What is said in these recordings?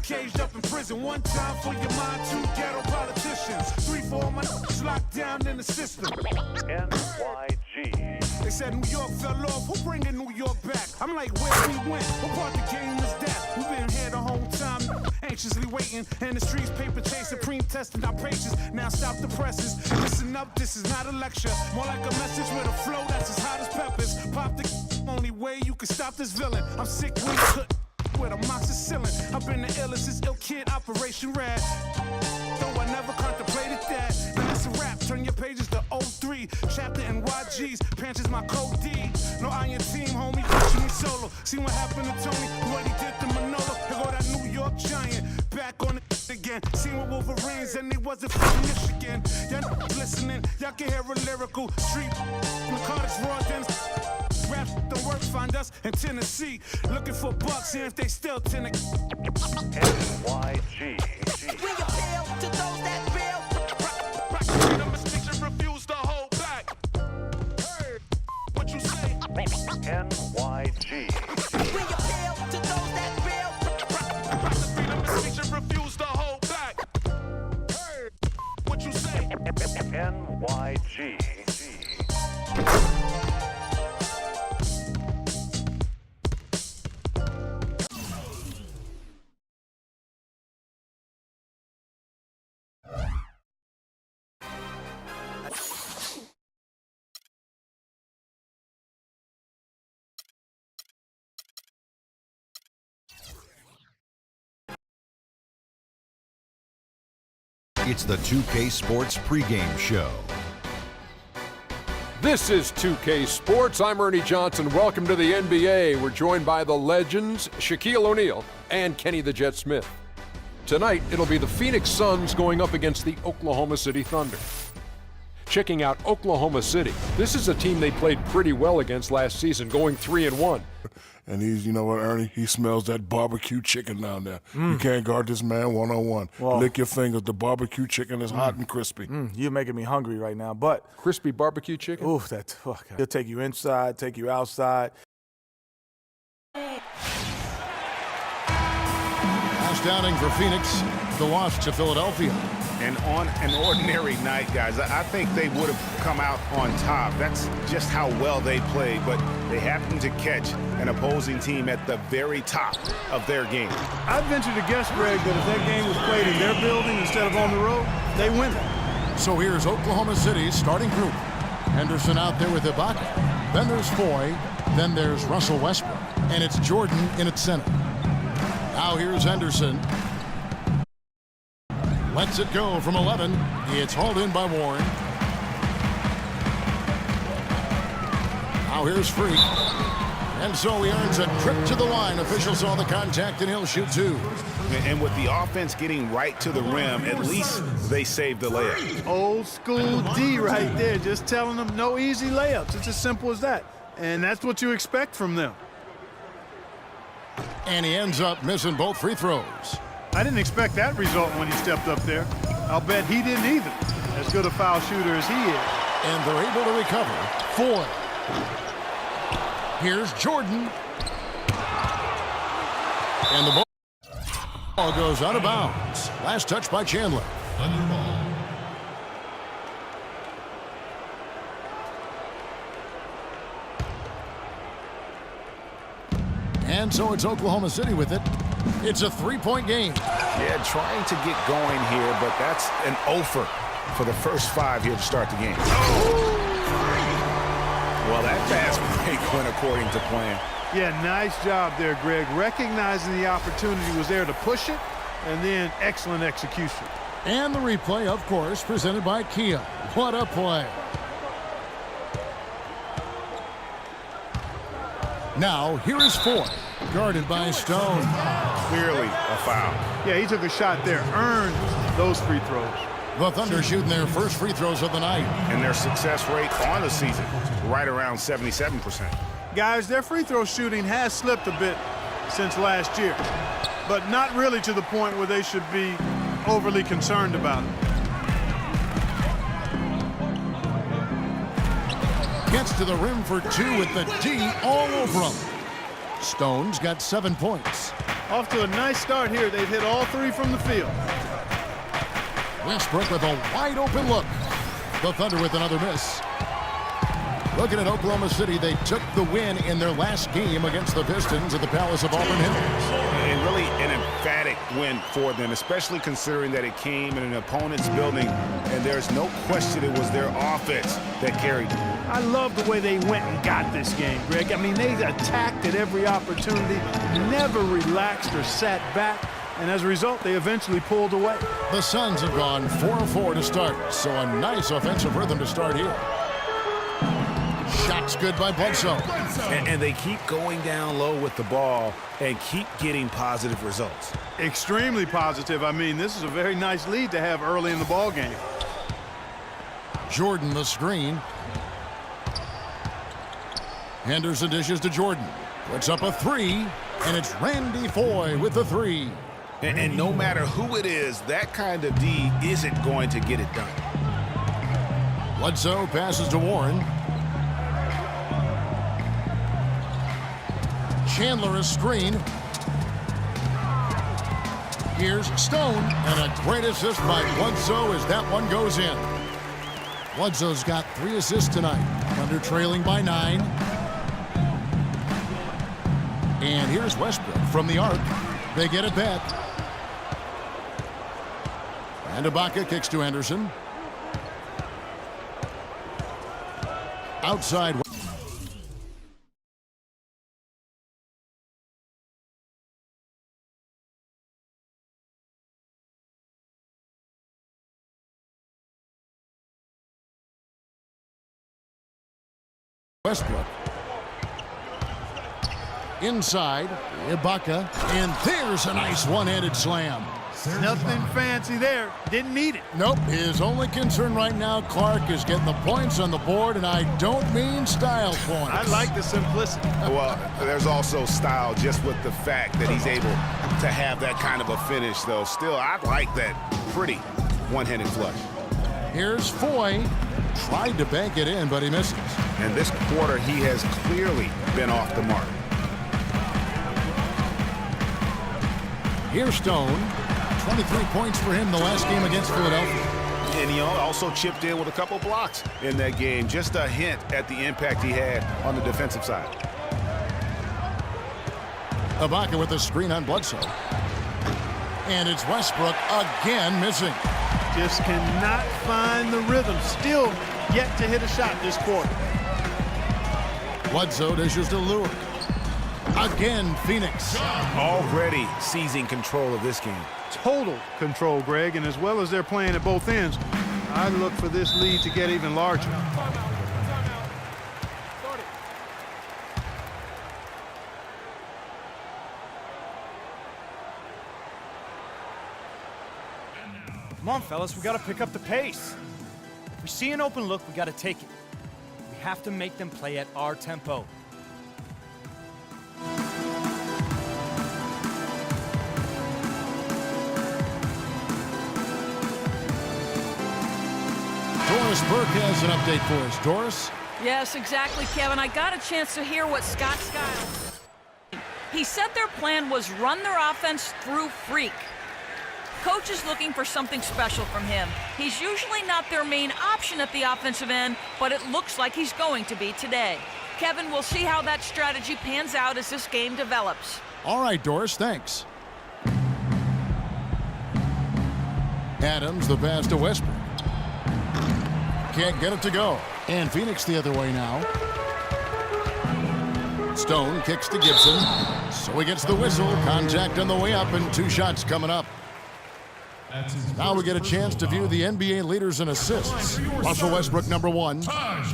caged up in prison. One time for your mind, 2 ghetto politicians. 3 for all my locked down in the system. NYG. They said New York fell off. Who bringing New York back? I'm like, where we went? What part the game is that? We've been here the whole time, anxiously waiting. And the streets paper chasing, pre-testing our patience. Now stop the presses. Listen up, this is not a lecture. More like a message with a flow that's as hot as peppers. Pop the only way you can stop this villain. I'm sick when you could with amoxicillin. I've been the illest since Ill Kid, Operation Rad. Though I never contemplated that. Now it's a rap, turn your pages to 03. Chapter NYG's, Panches my code D. No iron team, homie, pushing me solo. See what happened to Tony, what he did to Manolo. Here go that New York Giant, back on it again. Seen with Wolverines and he wasn't from Michigan. Y'all listening, y'all can hear a lyrical street. Narcotics raw dens. Rap don't work, find us in Tennessee. Looking for bucks, see if they still tend to. NYG. We appeal to those that feel. Freedom is fiction, refuse to hold back. Hey, what you say? NYG. We appeal to those that feel. Freedom is fiction, refuse to hold back. Hey, what you say? NYG. It's the 2K Sports pregame show. This is 2K Sports. I'm Ernie Johnson. Welcome to the NBA. We're joined by the legends Shaquille O'Neal and Kenny the Jet Smith. Tonight, it'll be the Phoenix Suns going up against the Oklahoma City Thunder. Checking out Oklahoma City. This is a team they played pretty well against last season, going 3-1. And he's, you know what, Ernie? He smells that barbecue chicken down there. You can't guard this man one-on-one. Well, lick your fingers. The barbecue chicken is hot and crispy. You're making me hungry right now, but Crispy barbecue chicken? oof, he'll take you inside, take you outside. Last downing for Phoenix, the loss to Philadelphia. And on an ordinary night, guys, I think they would have come out on top. That's just how well they played, but they happened to catch an opposing team at the very top of their game. I'd venture to guess, Greg, that if that game was played in their building instead of on the road, they win it. So here's Oklahoma City's starting group. Henderson out there with Ibaka. Then there's Foy. Then there's Russell Westbrook. And it's Jordan in at center. Now here's Henderson. Lets it go from 11. It's hauled in by Warren. Now here's Freak. And so he earns a trip to the line. Officials saw the contact and he'll shoot 2. And with the offense getting right to the rim, at least they saved the layup. Old school D right there, just telling them no easy layups. It's as simple as that. And that's what you expect from them. And he ends up missing both free throws. I didn't expect that result when he stepped up there. I'll bet he didn't either, as good a foul shooter as he is. And they're able to recover. 4. Here's Jordan. And the ball goes out of bounds. Last touch by Chandler. And so it's Oklahoma City with it. It's a 3-point game. Yeah, trying to get going here, but that's an offer for the first 5 here to start the game. Well, that fast break went according to plan. Yeah, nice job there, Greg. Recognizing the opportunity was there to push it, and then excellent execution. And the replay, of course, presented by Kia. What a play. Now, here is Ford, guarded by Stone. Clearly a foul. Yeah, he took a shot there, earned those free throws. The Thunder shooting their first free throws of the night. And their success rate on the season, right around 77%. Guys, their free throw shooting has slipped a bit since last year, but not really to the point where they should be overly concerned about it. Gets to the rim for 2 with the D all over him. Stone's got 7 points. Off to a nice start here. They've hit all three from the field. Westbrook with a wide open look. The Thunder with another miss. Looking at Oklahoma City, they took the win in their last game against the Pistons at the Palace of Auburn Hills. And really an emphatic win for them, especially considering that it came in an opponent's building, and there's no question it was their offense that carried them. I love the way they went and got this game, Greg. I mean, they attacked at every opportunity, never relaxed or sat back, and as a result, they eventually pulled away. The Suns have gone 4-4 to start, so a nice offensive rhythm to start here. Shots good by Bledsoe. And they keep going down low with the ball and keep getting positive results. Extremely positive. I mean, this is a very nice lead to have early in the ball game. Jordan the screen. Henderson dishes to Jordan. Puts up a three, and it's Randy Foye with the three. And no matter who it is, that kind of D isn't going to get it done. Bledsoe passes to Warren. Chandler a screen. Here's Stone, and a great assist by Bledsoe as that one goes in. Bledsoe's got 3 assists tonight. Thunder trailing by 9. And here's Westbrook from the arc. They get it back. And Ibaka kicks to Henderson. Outside. Westbrook. Inside, Ibaka, and there's a nice one-handed slam. Nothing fancy there. Didn't need it. Nope. His only concern right now, Clark, is getting the points on the board, and I don't mean style points. I like the simplicity. Well, there's also style just with the fact that he's able to have that kind of a finish, though. Still, I like that pretty one-handed flush. Here's Foye. Tried to bank it in, but he misses. And this quarter, he has clearly been off the mark. Here's Stone. 23 points for him the last game against Philadelphia. And he also chipped in with a couple blocks in that game. Just a hint at the impact he had on the defensive side. Ibaka with a screen on Bledsoe. And it's Westbrook again missing. Just cannot find the rhythm. Still yet to hit a shot this quarter. Bledsoe dishes to Lure. Again, Phoenix. Already seizing control of this game. Total control, Greg, and as well as they're playing at both ends, I look for this lead to get even larger. Come on, fellas, we got to pick up the pace. If we see an open look, we got to take it. We have to make them play at our tempo. Doris Burke has an update for us. Doris? Yes, exactly, Kevin. I got a chance to hear what Scott Skiles. He said their plan was run their offense through Freak. Coach is looking for something special from him. He's usually not their main option at the offensive end, but it looks like he's going to be today. Kevin, we'll see how that strategy pans out as this game develops. All right, Doris, thanks. Adams, the pass to Westbrook. Can't get it to go. And Phoenix the other way now. Stone kicks to Gibson. So he gets the whistle. Contact on the way up and 2 shots coming up. Now we get a chance to view the NBA leaders in assists. Russell Westbrook, number 1.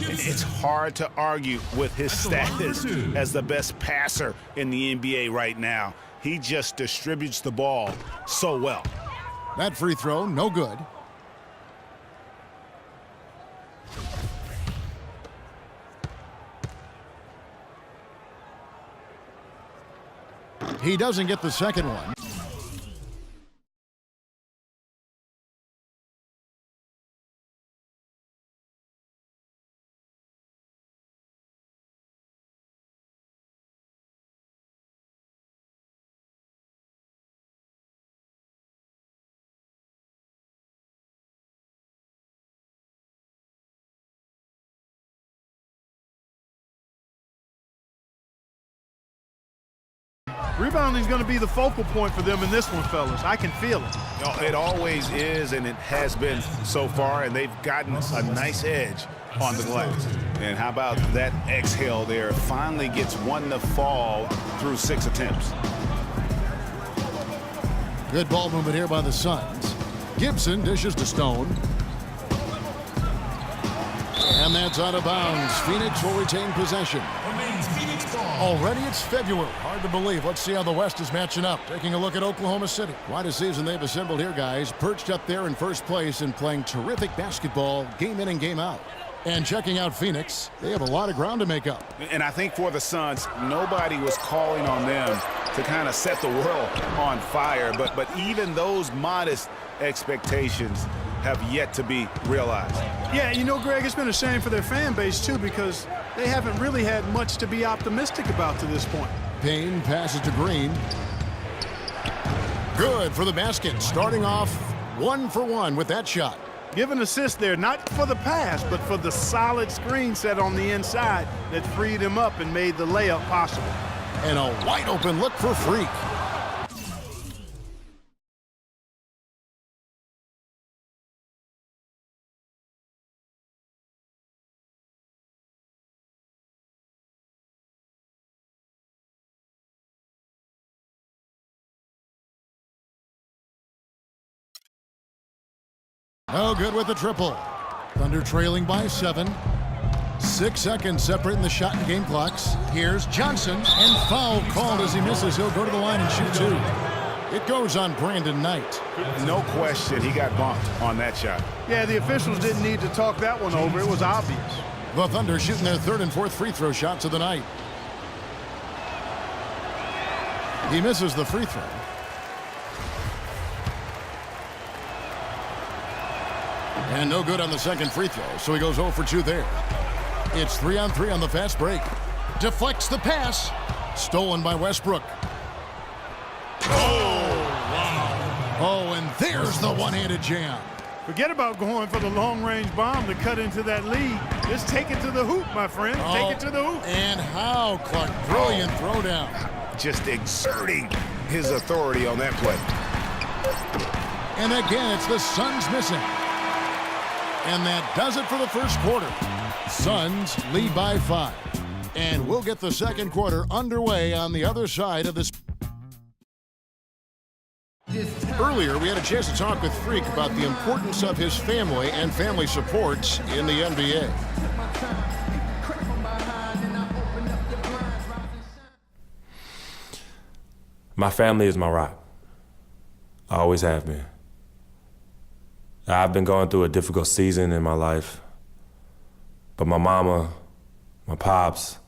It's hard to argue with his status as the best passer in the NBA right now. He just distributes the ball so well. That free throw, no good. He doesn't get the second one. Rebounding is going to be the focal point for them in this one, fellas. I can feel it. No, it always is, and it has been so far, and they've gotten a nice edge on the glass. And how about that exhale there? Finally gets one to fall through 6 attempts. Good ball movement here by the Suns. Gibson dishes to Stone. And that's out of bounds. Phoenix will retain possession. Already it's February. Hard to believe. Let's see how the West is matching up. Taking a look at Oklahoma City. Quite a season they've assembled here, guys. Perched up there in first place and playing terrific basketball game in and game out. And checking out Phoenix, they have a lot of ground to make up. And I think for the Suns, nobody was calling on them to kind of set the world on fire. But even those modest expectations have yet to be realized. Yeah, you know, Greg, it's been a shame for their fan base, too, because they haven't really had much to be optimistic about to this point. Payne passes to Green. Good for the basket. Starting off 1 for 1 with that shot. Give an assist there, not for the pass, but for the solid screen set on the inside that freed him up and made the layup possible. And a wide open look for Freak. No good with the triple. Thunder trailing by 7. 6 seconds separating the shot and game clocks. Here's Johnson, and foul called as he misses. He'll go to the line and shoot 2. It goes on Brandon Knight. No question he got bumped on that shot. Yeah, the officials didn't need to talk that one over. It was obvious. The Thunder shooting their 3rd and 4th free throw shots of the night. He misses the free throw. And no good on the second free throw, so he goes 0 for 2 there. It's 3-on-3 on the fast break. Deflects the pass. Stolen by Westbrook. Oh, and there's the one-handed jam. Forget about going for the long-range bomb to cut into that lead. Just take it to the hoop, my friend. Take it to the hoop. And how, Clark? Brilliant throwdown. Just exerting his authority on that play. And again, it's the Suns missing. And that does it for the first quarter. Suns lead by 5. And we'll get the second quarter underway on the other side of this. Earlier, we had a chance to talk with Freak about the importance of his family and family support in the NBA. My family is my rock. I always have been. I've been going through a difficult season in my life, but my mama, my pops,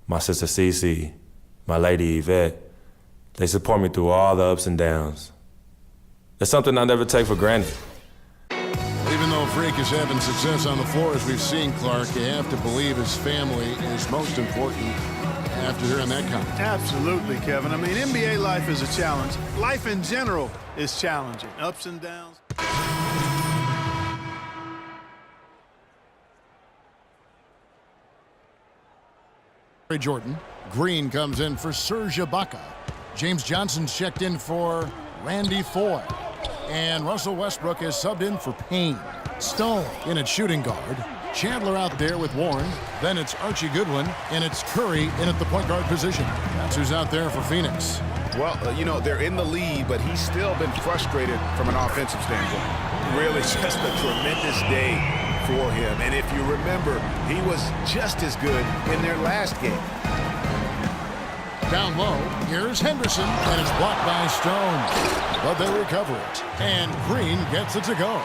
my sister Cece, my lady Yvette, they support me through all the ups and downs. It's something I never take for granted. Even though Freak is having success on the floor, as we've seen, Clark, you have to believe his family is most important after hearing that comment. Absolutely, Kevin. I mean, NBA life is a challenge. Life in general is challenging. Ups and downs. Jordan. Green comes in for Serge Ibaka. James Johnson's checked in for Randy Foye. And Russell Westbrook is subbed in for Payne. Stone in at shooting guard. Chandler out there with Warren. Then it's Archie Goodwin, and it's Curry in at the point guard position. That's who's out there for Phoenix. Well, you know, they're in the lead, but he's still been frustrated from an offensive standpoint. Really just a tremendous day for him. And if you remember, he was just as good in their last game. Down low, here's Henderson, and it's blocked by Stone. But they recover it, and Green gets it to go.